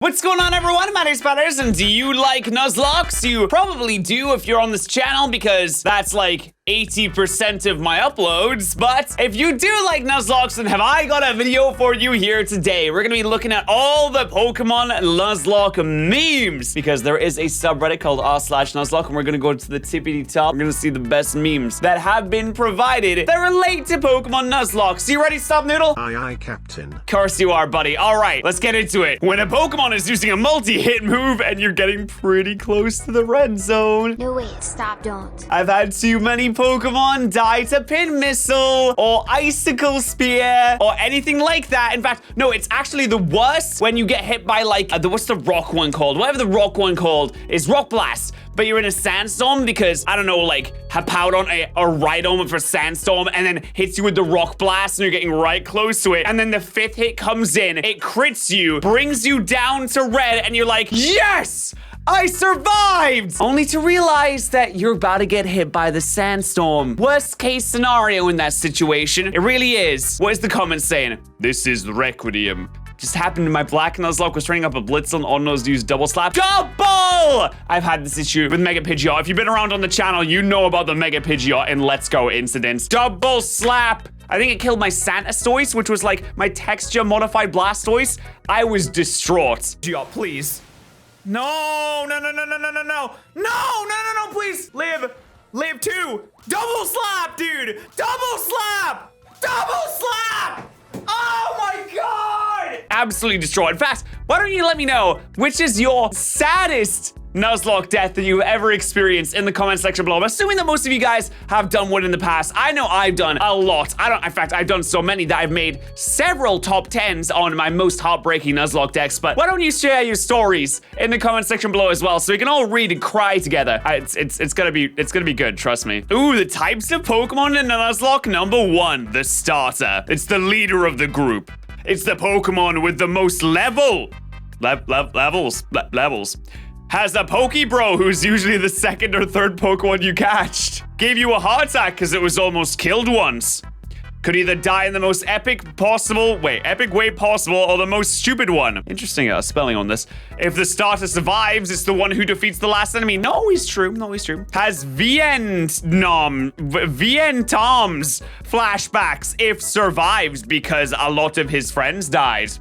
What's going on, everyone? My name's Patterrz, and do you like Nuzlocke? You probably do if you're on this channel, because that's like 80% of my uploads. But if you do like Nuzlocke, then have I got a video for you here today. We're gonna be looking at all the Pokemon Nuzlocke memes, because there is a subreddit called r/Nuzlocke, and we're gonna go to the tippity top. We're gonna see the best memes that have been provided that relate to Pokemon Nuzlocke. So you ready, Stop Noodle? Aye, Captain. Of course you are, buddy. All right, let's get into it. When a Pokemon is using a multi-hit move and you're getting pretty close to the red zone. No, wait, stop, don't. I've had too many Pokemon die to Pin Missile or Icicle Spear or anything like that. In fact, no, it's actually the worst when you get hit by like, what's the rock one called? Whatever the rock one called is Rock Blast. But you're in a sandstorm because, I don't know, like, Hippowdon or Rhydon for sandstorm and then hits you with the rock blast and you're getting right close to it. And then the fifth hit comes in, it crits you, brings you down to red, and you're like, yes! I survived! Only to realize that you're about to get hit by the sandstorm. Worst case scenario in that situation. It really is. What is the comment saying? This is Requiem. Just happened to my black Nuzlocke was turning up a blitz on those use double slap. Double! I've had this issue with Mega Pidgeot. If you've been around on the channel, you know about the Mega Pidgeot and Let's Go incidents. Double slap! I think it killed my Santastoise, which was like my texture modified Blastoise. I was distraught. Pidgeot, please. No, no, no, no, no, no, no, no. No, no, no, no, please. Live. Live too. Double slap, dude. Double slap. Double slap. Oh my God! Absolutely destroyed. In fact, why don't you let me know which is your saddest Nuzlocke death that you've ever experienced in the comment section below. I'm assuming that most of you guys have done one in the past. I know I've done a lot. In fact, I've done so many that I've made several top 10s on my most heartbreaking Nuzlocke decks. But why don't you share your stories in the comment section below as well, so we can all read and cry together. It's gonna be good, trust me. Ooh, the types of Pokemon in Nuzlocke. Number 1, the starter. It's the leader of the group. It's the Pokemon with the most levels. Has a PokeBro, who's usually the second or third Pokemon you catched. Gave you a heart attack because it was almost killed once. Could either die in the most epic way possible, or the most stupid one. Interesting spelling on this. If the starter survives, it's the one who defeats the last enemy. No, he's true. No, he's true. Has Vientom's flashbacks if survives because a lot of his friends died.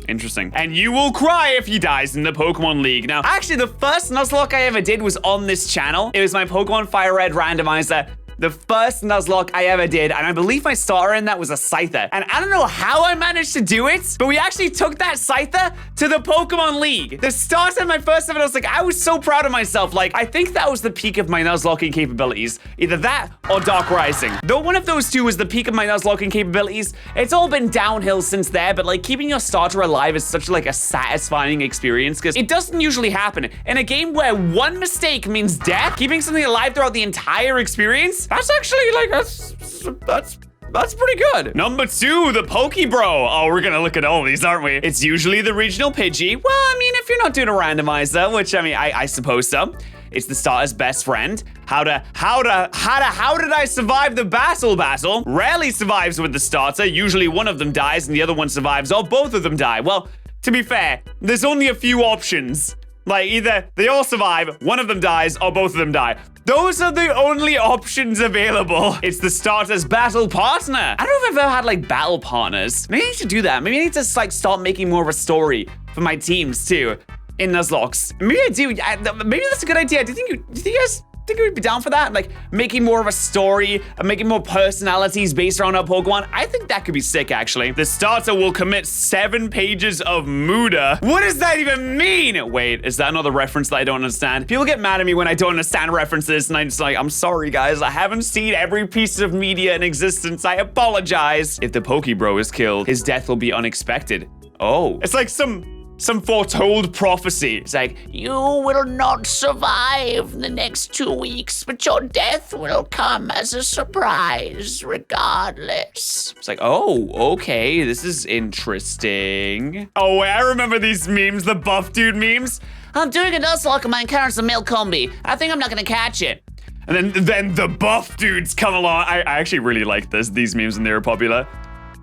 Interesting. And you will cry if he dies in the Pokemon League. Now, actually, the first Nuzlocke I ever did was on this channel. It was my Pokemon Fire Red randomizer. The first Nuzlocke I ever did, and I believe my starter in that was a Scyther. And I don't know how I managed to do it, but we actually took that Scyther to the Pokemon League. The starter, my first ever, I was so proud of myself. Like, I think that was the peak of my Nuzlocking capabilities. Either that or Dark Rising. Though one of those two was the peak of my Nuzlocking capabilities, it's all been downhill since there, but like keeping your starter alive is such like a satisfying experience, because it doesn't usually happen. In a game where one mistake means death, keeping something alive throughout the entire experience, that's actually like, that's pretty good. Number 2, the PokeBro. Oh, we're gonna look at all these, aren't we? It's usually the regional Pidgey. Well, I mean, if you're not doing a randomizer, which I mean, I suppose so. It's the starter's best friend. How did I survive the battle? Rarely survives with the starter. Usually one of them dies and the other one survives, or both of them die. Well, to be fair, there's only a few options. Like, either they all survive, one of them dies, or both of them die. Those are the only options available. It's the starter's battle partner. I don't know if I've ever had like battle partners. Maybe I should do that. Maybe I need to like start making more of a story for my teams too in Nuzlocke. Maybe I do. Maybe that's a good idea. Do you guys think you would be down for that? Like making more of a story and making more personalities based around our Pokemon? I think that could be sick, actually. The starter will commit 7 pages of Muda. What does that even mean? Wait, is that another reference that I don't understand? People get mad at me when I don't understand references, and I'm just like, I'm sorry, guys. I haven't seen every piece of media in existence. I apologize. If the PokeBro is killed, his death will be unexpected. Oh, it's like some foretold prophecy. It's like, you will not survive the next 2 weeks, but your death will come as a surprise regardless. It's like, oh, okay, this is interesting. Oh, wait, I remember these memes, the buff dude memes. I'm doing a Nuzlocke and my encounter's a male combi. I think I'm not gonna catch it. And then the buff dudes come along. I actually really like these memes when they were popular.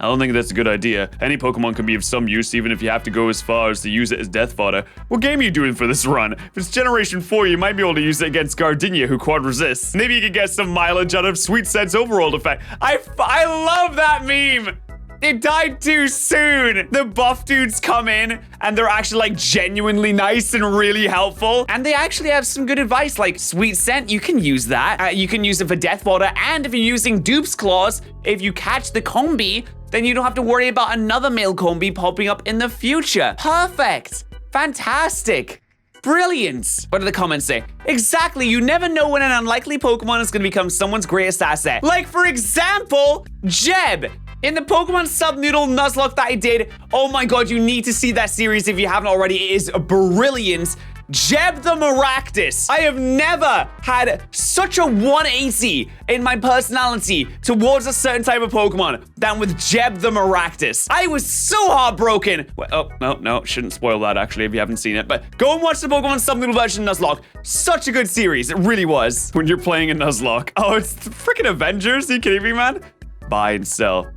I don't think that's a good idea. Any Pokemon can be of some use, even if you have to go as far as to use it as death fodder. What game are you doing for this run? If it's Generation 4, you might be able to use it against Gardenia, who quad resists. Maybe you could get some mileage out of Sweet Scent's overall effect. I love that meme! It died too soon. The buff dudes come in and they're actually like genuinely nice and really helpful. And they actually have some good advice like Sweet Scent, you can use that. You can use it for Death Water. And if you're using Dupe's Claws, if you catch the Combi, then you don't have to worry about another male Combi popping up in the future. Perfect. Fantastic. Brilliant. What do the comments say? Exactly, you never know when an unlikely Pokemon is going to become someone's greatest asset. Like, for example, Jeb. In the Pokemon Subnoodle Nuzlocke that I did, oh my god, you need to see that series if you haven't already. It is brilliant. Jeb the Maractus. I have never had such a 180 in my personality towards a certain type of Pokemon than with Jeb the Maractus. I was so heartbroken. Well, oh, no, shouldn't spoil that actually if you haven't seen it. But go and watch the Pokemon Subnoodle version Nuzlocke. Such a good series, it really was. When you're playing a Nuzlocke. Oh, it's the freaking Avengers? Are you kidding me, man? Buy and sell.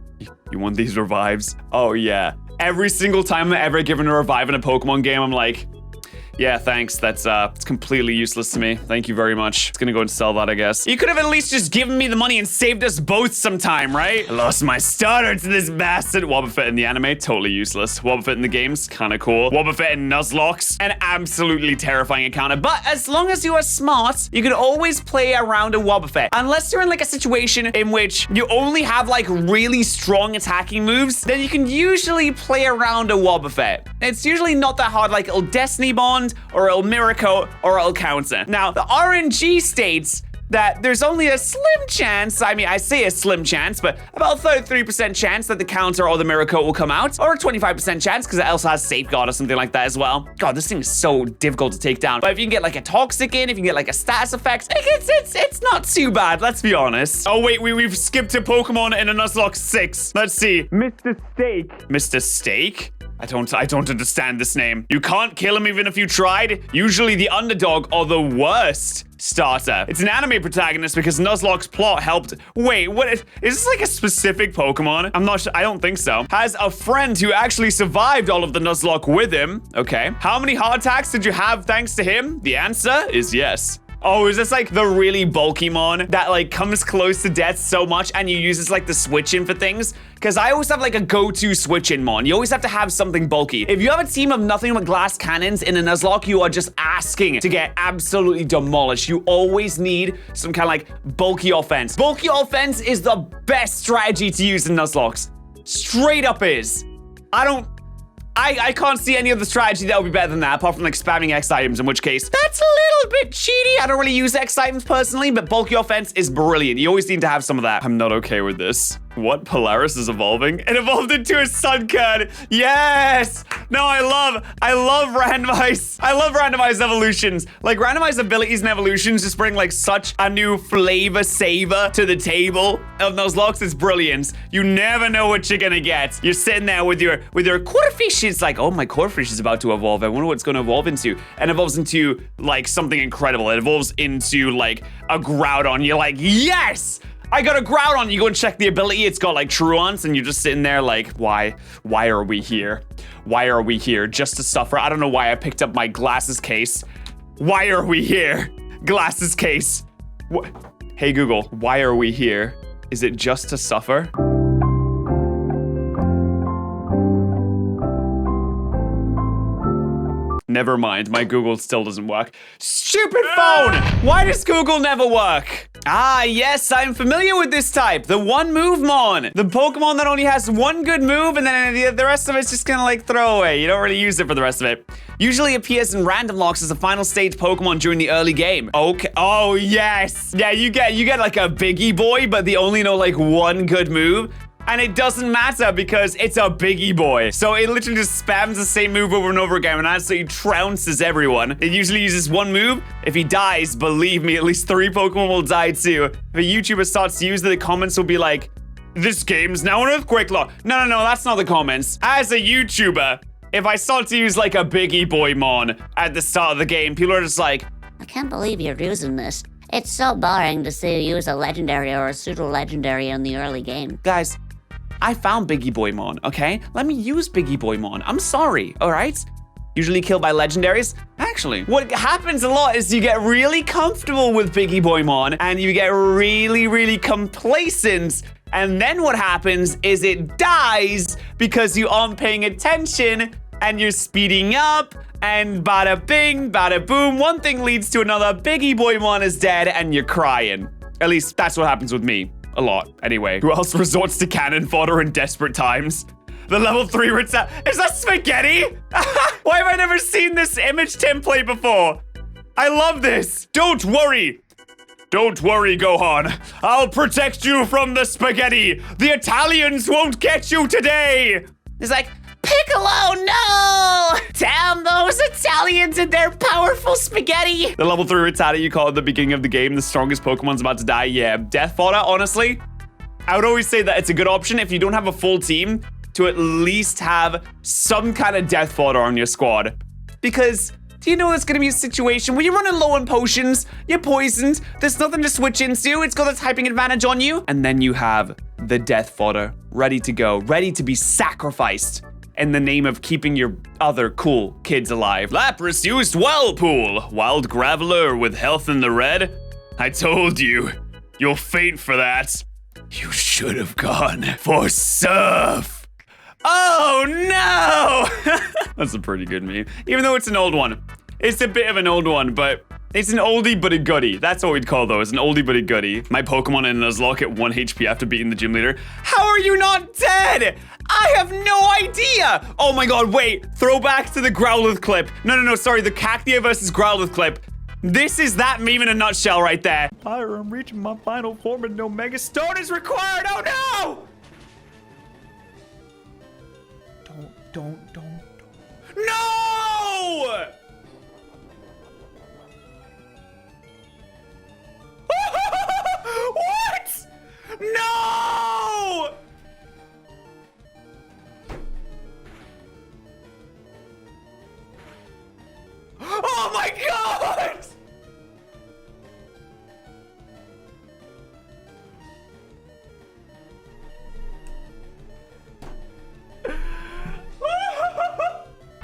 You want these revives? Oh, yeah. Every single time I'm ever given a revive in a Pokemon game, I'm like, yeah, thanks. That's it's completely useless to me. Thank you very much. It's gonna go and sell that, I guess. You could have at least just given me the money and saved us both some time, right? I lost my starter to this bastard. Wobbuffet in the anime, totally useless. Wobbuffet in the games, kind of cool. Wobbuffet in Nuzlocke, an absolutely terrifying encounter. But as long as you are smart, you can always play around a Wobbuffet. Unless you're in like a situation in which you only have like really strong attacking moves, then you can usually play around a Wobbuffet. It's usually not that hard, like it'll Destiny Bond, or it'll Miracle, or it'll Counter. Now, the RNG states that there's only a slim chance, I mean, I say a slim chance, but about a 33% chance that the Counter or the Miracle will come out, or a 25% chance because it also has Safeguard or something like that as well. God, this thing is so difficult to take down. But if you can get like a Toxic in, if you can get like a status effect, it's not too bad, let's be honest. Oh wait, we've skipped to Pokemon in a Nuzlocke 6. Let's see. Mr. Steak. Mr. Steak? I don't understand this name. You can't kill him even if you tried. Usually the underdog or the worst starter. It's an anime protagonist because Nuzlocke's plot helped. Wait, what is this like a specific Pokemon? I'm not sure. I don't think so. Has a friend who actually survived all of the Nuzlocke with him. Okay. How many heart attacks did you have thanks to him? The answer is yes. Oh, is this like the really bulky Mon that like comes close to death so much and you use this like the switch in for things? Because I always have like a go-to switch in Mon. You always have to have something bulky. If you have a team of nothing but glass cannons in a Nuzlocke, you are just asking to get absolutely demolished. You always need some kind of like bulky offense. Bulky offense is the best strategy to use in Nuzlocke. Straight up is. I can't see any other strategy that would be better than that, apart from like spamming X items, in which case, that's a little bit cheaty. I don't really use X items personally, but bulky offense is brilliant. You always need to have some of that. I'm not okay with this. What? Patterrz is evolving? It evolved into a Sunkern. Yes! No, I love randomized. I love randomized evolutions. Like randomized abilities and evolutions just bring like such a new flavor saver to the table of Nuzlocke. It's brilliant. You never know what you're gonna get. You're sitting there with your Quarterfish. It's like, oh, my Quarterfish is about to evolve. I wonder what it's gonna evolve into. And it evolves into like something incredible. It evolves into like a Groudon. You're like, yes! I got a Groudon. You go and check the ability. It's got like Truants, and you're just sitting there like, why? Why are we here? Why are we here? Just to suffer? I don't know why I picked up my glasses case. Why are we here? Glasses case. What? Hey Google, why are we here? Is it just to suffer? Never mind, my Google still doesn't work. Stupid phone! Why does Google never work? Ah, yes, I'm familiar with this type. The one move Mon. The Pokemon that only has one good move and then the rest of it's just kind of like throwaway. You don't really use it for the rest of it. Usually appears in random locks as a final stage Pokemon during the early game. Okay. Oh, yes. Yeah, you get like a Piggy Boy, but they only know like one good move. And it doesn't matter because it's a Piggy Boy. So it literally just spams the same move over and over again and absolutely trounces everyone. It usually uses one move. If he dies, believe me, at least 3 Pokemon will die too. If a YouTuber starts to use it, the comments will be like, this game's now an earthquake law. No, that's not the comments. As a YouTuber, if I start to use like a Piggy Boy Mon at the start of the game, people are just like, I can't believe you're using this. It's so boring to see you use a legendary or a pseudo-legendary in the early game. Guys, I found Piggy Boy Mon, okay? Let me use Piggy Boy Mon. I'm sorry, all right? Usually killed by legendaries. Actually, what happens a lot is you get really comfortable with Piggy Boy Mon and you get really, really complacent. And then what happens is it dies because you aren't paying attention and you're speeding up and bada bing, bada boom. One thing leads to another. Piggy Boy Mon is dead and you're crying. At least that's what happens with me. A lot, anyway. Who else resorts to cannon fodder in desperate times? The level 3 is that spaghetti? Why have I never seen this image template before? I love this. Don't worry. Don't worry, Gohan. I'll protect you from the spaghetti. The Italians won't get you today. It's like, Piccolo, no! Damn those Italians and their powerful spaghetti! The level 3 Rattata you call at the beginning of the game, the strongest Pokemon's about to die. Yeah, death fodder, honestly. I would always say that it's a good option if you don't have a full team to at least have some kind of death fodder on your squad. Because do you know there's gonna be a situation where you're running low on potions, you're poisoned, there's nothing to switch into, it's got a typing advantage on you, and then you have the death fodder ready to go, ready to be sacrificed in the name of keeping your other cool kids alive. Lapras used Whirlpool, Wild Graveler with health in the red. I told you, you'll faint for that. You should have gone for Surf. Oh no! That's a pretty good meme. Even though it's an old one. It's a bit of an old one, but it's an oldie but a goodie. That's what we'd call those, an oldie but a goodie. My Pokemon in Nuzlocke at 1 HP after beating the gym leader. How are you not dead? I have no idea! Oh my god, wait. Throwback to the Growlithe clip. No, sorry, the Cactia versus Growlithe clip. This is that meme in a nutshell right there. I'm reaching my final form and no Mega Stone is required. Oh no! Don't. No! What? No! Oh my god!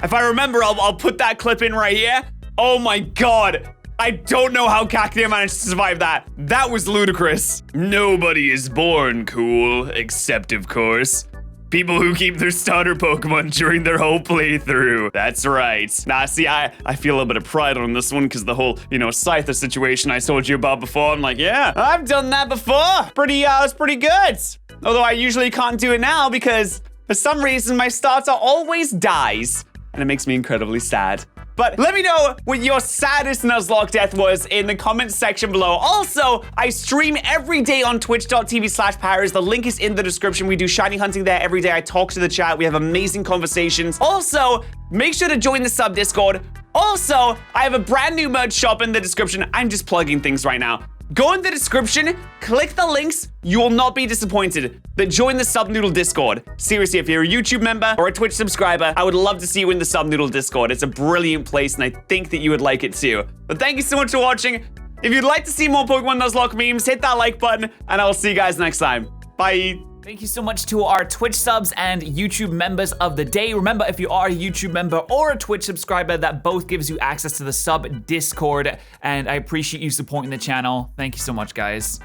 If I remember, I'll put that clip in right here. Oh my god. I don't know how Cactia managed to survive that. That was ludicrous. Nobody is born cool, except, of course, people who keep their starter Pokemon during their whole playthrough. That's right. Now, see, I feel a little bit of pride on this one because the whole, Scyther situation I told you about before. I'm like, yeah, I've done that before. It's pretty good. Although I usually can't do it now because for some reason my starter always dies. And it makes me incredibly sad. But let me know what your saddest Nuzlocke death was in the comments section below. Also, I stream every day on twitch.tv/Patterrz. The link is in the description. We do shiny hunting there every day. I talk to the chat. We have amazing conversations. Also, make sure to join the sub Discord. Also, I have a brand new merch shop in the description. I'm just plugging things right now. Go in the description, click the links, you will not be disappointed. But join the Subnoodle Discord. Seriously, if you're a YouTube member or a Twitch subscriber, I would love to see you in the Subnoodle Discord. It's a brilliant place and I think that you would like it too. But thank you so much for watching. If you'd like to see more Pokemon Nuzlocke memes, hit that like button and I will see you guys next time. Bye. Thank you so much to our Twitch subs and YouTube members of the day. Remember, if you are a YouTube member or a Twitch subscriber, that both gives you access to the sub Discord. And I appreciate you supporting the channel. Thank you so much, guys.